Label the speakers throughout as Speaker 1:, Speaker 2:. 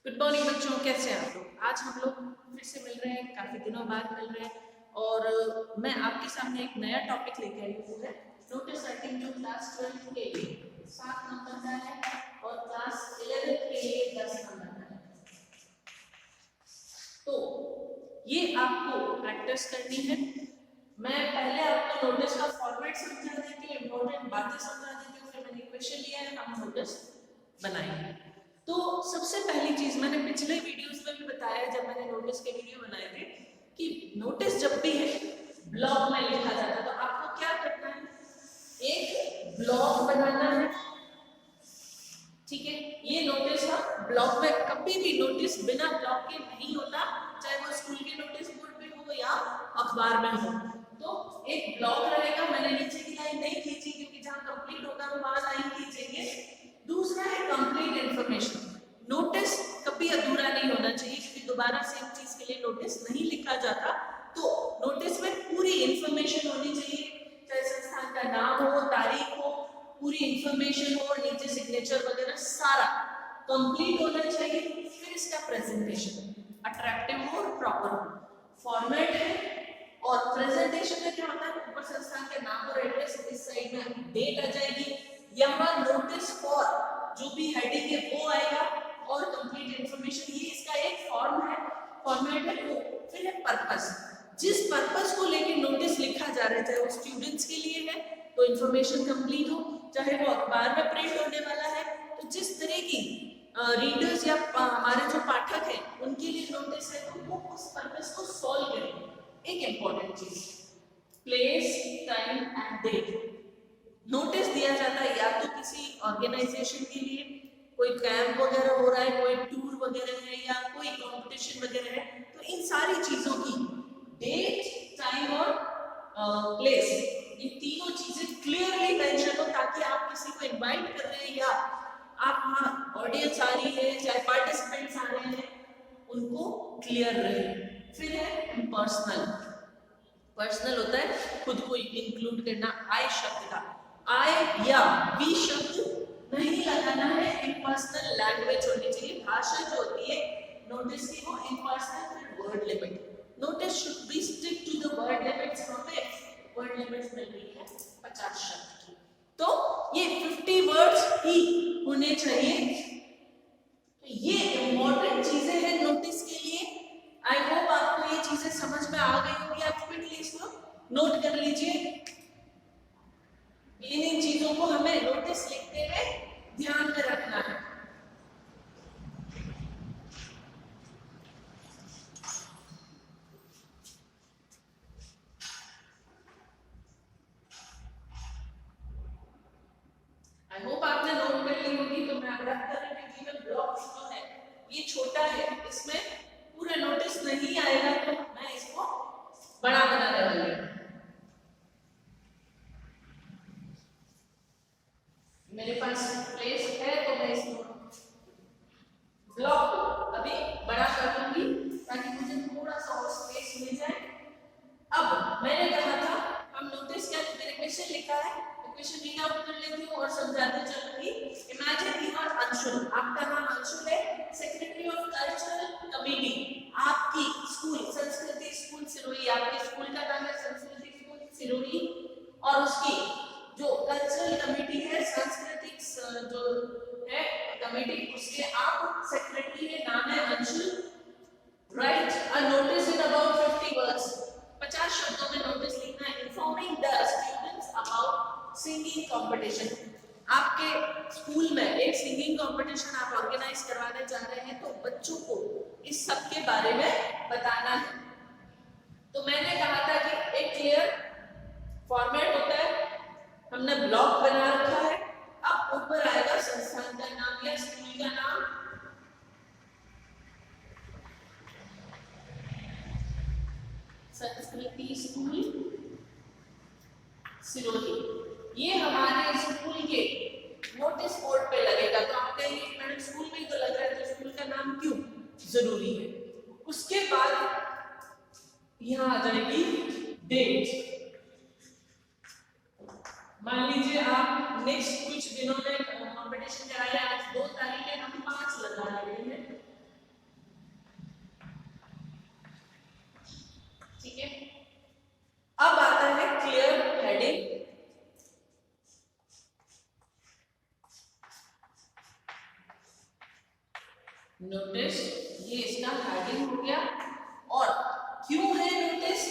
Speaker 1: Good morning बच्चों, कैसे हैं आप लोग। आज हम लोग फिर से मिल रहे हैं, काफी दिनों बाद मिल रहे हैं और मैं आपके सामने एक नया टॉपिक लेके आई हूँ। नोटिस राइटिंग जो क्लास 12 के लिए 7 नंबर का है और क्लास 11 के लिए 10 नंबर का है। तो ये आपको प्रैक्टिस करनी है। मैं पहले आपको नोटिस का फॉर्मेट समझा देती हूँ, इंपॉर्टेंट बातें समझा देती हूँ, फिर मैंने क्वेश्चन लिया है, हम नोटिस बनाएंगे। तो सबसे पहली चीज मैंने पिछले वीडियोस में भी बताया, जब मैंने नोटिस के वीडियो बनाए थे, कि नोटिस जब भी है ब्लॉक में लिखा जाता है तो आपको क्या करना है, एक ब्लॉक बनाना है। ठीक है, ये नोटिस हम ब्लॉक में, कभी भी नोटिस बिना ब्लॉक के नहीं होता, चाहे वो स्कूल के नोटिस बोर्ड पे हो या अखबार में हो। तो एक ब्लॉक रहेगा, मैंने नीचे की लाइन नहीं खींची क्योंकि जहां कंप्लीट होगा हम वहां लाइन खींचेंगे। दूसरा है कंप्लीट इंफॉर्मेशन। नोटिस कभी अधूरा नहीं होना चाहिए क्योंकि दोबारा सेम चीज के लिए नोटिस नहीं लिखा जाता। तो नोटिस में पूरी इंफॉर्मेशन होनी चाहिए, चाहे संस्थान का नाम हो, तारीख हो, पूरी इंफॉर्मेशन हो, नीचे सिग्नेचर वगैरह सारा कंप्लीट होना चाहिए। फिर इसका प्रेजेंटेशन अट्रैक्टिव हो और प्रॉपर हो। फॉर्मेट है और प्रेजेंटेशन में क्या होता है, ऊपर संस्थान का नाम और एड्रेस, इस साइड में डेट आ जाएगी, यहाँ नोटिस फॉर जो भी हेडिंग है वो आएगा और कंप्लीट इंफॉर्मेशन। ये इसका एक फॉर्म है, फॉर्मेट है वो। फिर है पर्पस, जिस पर्पस को लेके नोटिस लिखा जा रहा है, चाहे वो स्टूडेंट्स के लिए है तो इंफॉर्मेशन कंप्लीट हो, चाहे वो अखबार में प्रिंट होने वाला है तो जिस तरह की रीडर्स या हमारे जो पाठक हैं उनके लिए नोटिस है तो वो उस पर्पस को सॉल्व करें। एक इंपॉर्टेंट चीज, place, time and date. Notice दिया जाता है या तो किसी ऑर्गेनाइजेशन के लिए, कोई कैंप वगैरह हो रहा है, कोई टूर वगैरह है या कोई कंपटीशन वगैरह है, तो इन सारी चीजों की डेट, टाइम और प्लेस, ये तीनों चीजें क्लियरली मेंशन हो ताकि आप किसी को इनवाइट कर रहे हैं या आप वहाँ ऑडियंस आ रही है, चाहे पार्टिसिपेंट्स आ रहे हैं, उनको क्लियर रहे। फिर है पर्सनल। पर्सनल होता है खुद को इंक्लूड करना। आई शब्द का आई या वी शब्द नहीं लगाना है, इम्पर्सनल लैंग्वेज होनी चाहिए, भाषा जो होती है नोटिस की वो इम्पर्सनल। फिर word limit, notice should be stick to the word limits. हमें वर्ड लिमिट्स मिल रही है 50 शब्द की, तो ये 50 वर्ड्स ही होने चाहिए। तो ये इम्पोर्टेंट चीजें हैं नोटिस के लिए। आई होप आपको ये चीजें समझ में आ गई होगी, आप क्विकली इसको नोट कर लीजिए। इन चीजों को हमें नोटिस लिखते हुए ध्यान में रखना है। आई होप आपने नोट कर ली होगी। तो मैं आग्रह कर रही हूँ कि ब्लॉक जो है ये छोटा है, इसमें पूरा नोटिस नहीं आएगा, तो मैं इसको बड़ा बनाने वाली हूँ। मेरे पास प्लेस है तो मैं इसको ब्लॉक अभी बड़ा कर दूंगी ताकि मुझे थोड़ा सा और स्पेस मिल जाए। अब मैंने कहा था हम नोटिस क्या, मैंने क्वेश्चन लिखा है तो क्वेश्चन रीड आउट कर लेती हूँ और समझाते चलूंगी। इमेजिन यू आर अंशुल, आपका नाम अंशुल है, सेक्रेटरी ऑफ कल्चरल कमेटी, आपकी स्कूल संस्कृति स्कूल सिरोही, आपके स्कूल का नाम है संस्कृति स्कूल सिरोही, और उसकी जो कल्चरल कमेटी है, सांस्कृतिक जो है कमेटी, उसके आप सेक्रेटरी है, नाम है Anshul. Right a notice in about 50 words, 50 शब्दों में नोटिस लिखना है। Informing the students about singing competition, आपके स्कूल में एक सिंगिंग कंपटीशन आप ऑर्गेनाइज करवाने जा रहे हैं तो बच्चों को इस सब के बारे में बताना है। तो मैंने कहा था कि एक क्लियर फॉर्मेट होता है, हमने ब्लॉक बना रखा है। अब ऊपर आएगा संस्थान का नाम या स्कूल का नाम, संस्कृति स्कूल सिरोही, ये हमारे स्कूल के नोटिस बोर्ड पे लगेगा। तो आप कहेंगे मैडम स्कूल में ही तो लग रहा है तो स्कूल का नाम क्यों जरूरी है। उसके बाद यहाँ आ जाएगी डेट। मान लीजिए आप नेक्स्ट कुछ दिनों में कंपटीशन करा रहे हैं, आज 2 तारीख है, हम 5 लगा रहे हैं नोटिस, ये इसका हेडिंग हो गया। और क्यों है notice?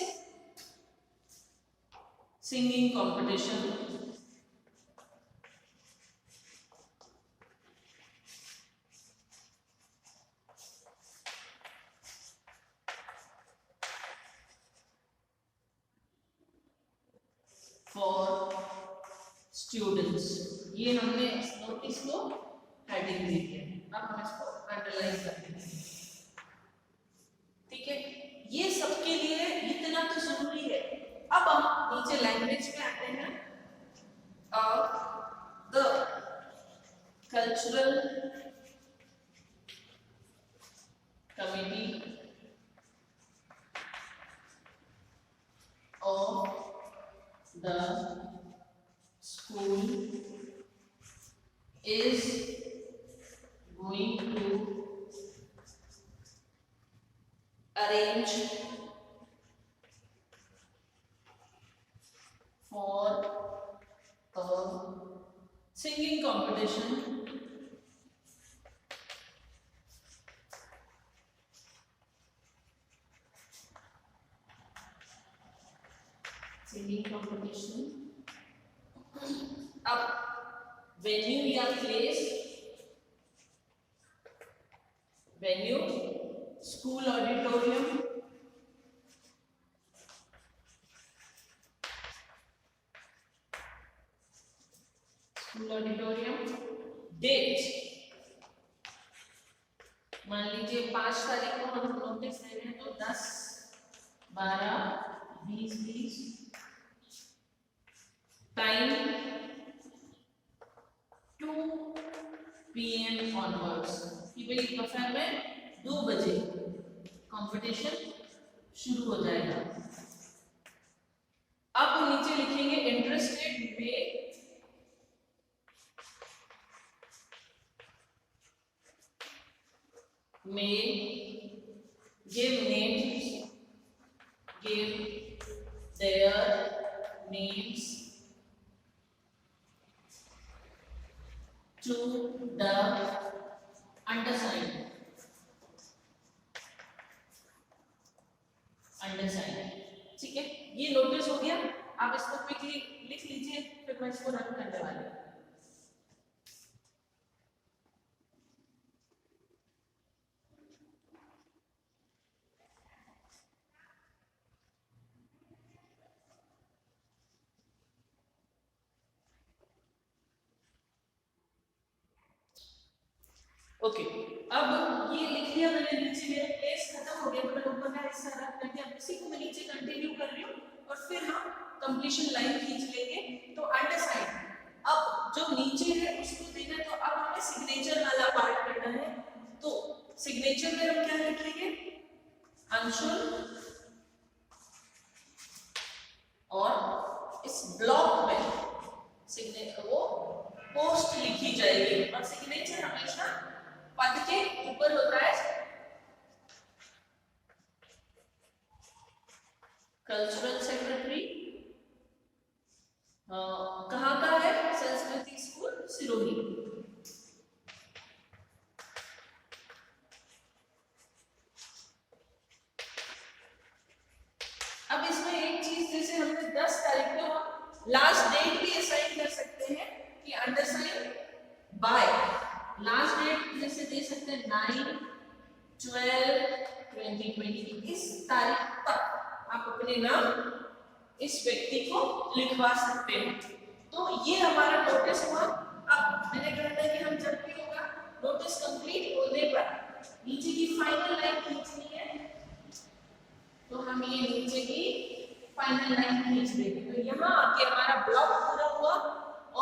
Speaker 1: Singing competition, for students. ये हमने इस नोटिस को हेडिंग दी है। अब हम इसको अंडरलाइन कर देंगे। ठीक है, ये सबके लिए इतना तो जरूरी है। अब हम नीचे लैंग्वेज में आते हैं। The cultural committee of the school is going to arrange for a singing competition अब वेन्यू या place, venue school auditorium, school auditorium. Date, मान लीजिए 5 तारीख को हम नोटिस दे रहे हैं तो 10, 12, 20, 20। टाइम 2 PM ऑनवर्ड्स, कि भाई दोपहर में 2 बजे कंपटीशन शुरू हो जाएगा। अब नीचे लिखेंगे interested may give their names to the undersigned। ठीक है, ये नोटिस हो गया। आप इसको क्विकली लिख लीजिए, फिर मैं इसको रन करने वाली हूँ। ओके, अब ये लिख लिया मैंने। नीचे मेरा प्लेस खत्म हो गया, तो मैं ऊपर का हिस्सा रख करके अब इसी को मैं नीचे कंटिन्यू कर रही हूँ और फिर हम कंप्लीशन लाइन खींच लेंगे। तो अंडरसाइन, अब जो नीचे है उसको देना, तो अब हमें सिग्नेचर वाला पार्ट करना है। तो सिग्नेचर में हम क्या लिखेंगे? अंशुल, और इस ब्लॉक में वो पोस्ट लिखी जाएगी। और सिग्नेचर हमेशा पद के ऊपर होता है। कल्चरल सेक्रेटरी कहाँ का है? संस्कृति स्कूल सिरोही। अब इसमें एक चीज, जैसे हमने 10 तारीख को लास्ट डेट भी असाइन कर सकते हैं कि अंडरसाइन बाय। लास्ट डेट जैसे दे सकते हैं 9/12/2020। इस तारीख तक आप अपने नाम इस व्यक्ति को लिखवा सकते हैं। तो ये हमारा नोटिस हुआ। अब मैंने कहा था कि हम जब भी होगा नोटिस कंप्लीट होने पर नीचे की फाइनल लाइन खींचनी है, तो हम ये नीचे की फाइनल लाइन खींच देंगे। तो यहाँ आके हमारा ब्लॉक पूरा हुआ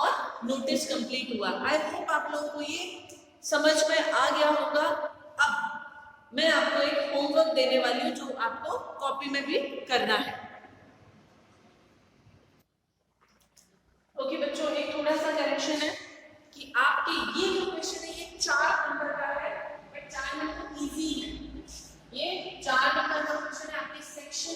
Speaker 1: और नोटिस कंप्लीट हुआ। आई होप आप लोगों को ये समझ में आ गया होगा। अब मैं आपको एक होमवर्क देने वाली हूँ जो आपको कॉपी में भी करना है। ओके बच्चों, एक थोड़ा सा करेक्शन है कि आपके ये जो क्वेश्चन है ये 4 नंबर का है, बट 4 नंबर इजी है। ये 4 नंबर का क्वेश्चन है। आपके सेक्शन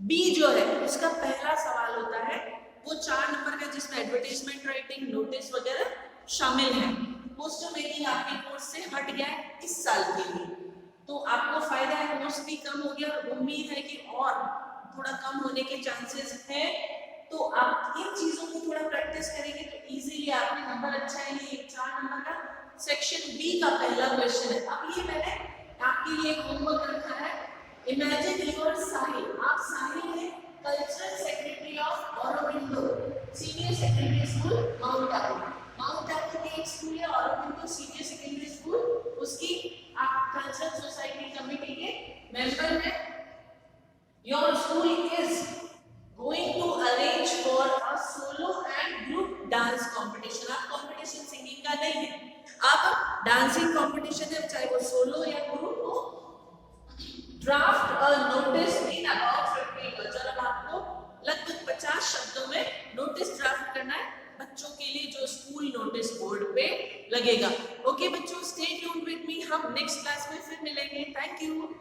Speaker 1: बी जो है उसका पहला सवाल होता है वो 4 नंबर का, जिसमें एडवर्टाइजमेंट राइटिंग, नोटिस वगैरह शामिल है। पोस्टर मेकिंग आपके कोर्स से हट गया है इस साल के लिए, तो आपको फायदा है, कोर्स भी कम हो गया और उम्मीद है कि और थोड़ा कम होने के चांसेस हैं। तो आप इन चीजों को थोड़ा प्रैक्टिस करेंगे तो इजीली आपके नंबर अच्छा है। ये 4 नंबर का सेक्शन बी का पहला क्वेश्चन है। अब ये मैंने आपके लिए एक होमवर्क रखा है। इमेजिन योर साहिल, आप साहिल हैं, cultural secretary of Aurobindo senior secondary school mount Abu. Mount Abu की एक स्कूल है ऑरोबिंदो सीनियर सेकेंडरी स्कूल, उसकी आप कल्चरल सोसाइटी कमेटी के मेंबर हैं। Your school is going to arrange for a solo and group dance competition। आप competition singing का नहीं है, आप dancing competition है, चाहे वो solo या group हो। draft a notice in about 50 words, और अब आपको लगभग 50 शब्दों में notice draft करना है बच्चों के लिए जो स्कूल नोटिस बोर्ड पे लगेगा। ओके बच्चों, stay tuned with me, हम नेक्स्ट क्लास में फिर मिलेंगे। Thank you.